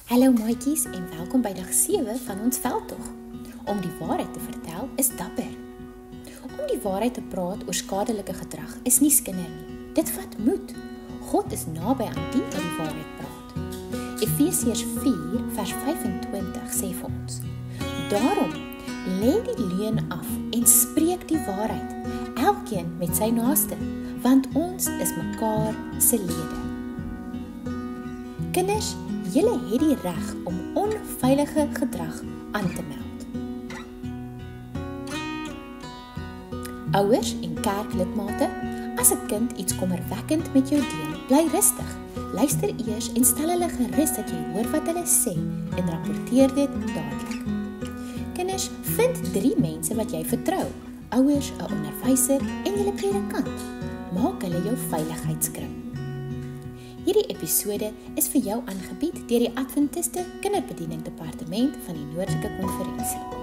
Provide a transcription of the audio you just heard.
Hallo maatjies en welkom by dag 7 van ons veldtog. Om die waarheid te vertel is dapper. Om die waarheid te praat oor skadelike gedrag is nie skinder nie. Dit vat moed. God is naby aan die wat die waarheid praat. Efesiërs 4 vers 25 sê vir ons: Daarom, lê die leuen af en spreek die waarheid, elkeen met sy naaste, want ons is mekaar se lede. Kinders, julle het die reg om onveilige gedrag aan te meld. Ouers en kerklidmate, as 'n kind iets kommerwekkend met jou deel, bly rustig. Luister eers en stel hulle gerus dat jy hoor wat hulle sê en rapporteer dit dadelik. Kinders, vind 3 mense wat jy vertrou, ouers, 'n onderwyser en julle predikant. Maak hulle jou veiligheidskring. Hierdie episode is vir jou aangebied deur die Adventiste Kinderbediening Departement van die Noordelike Konferensie.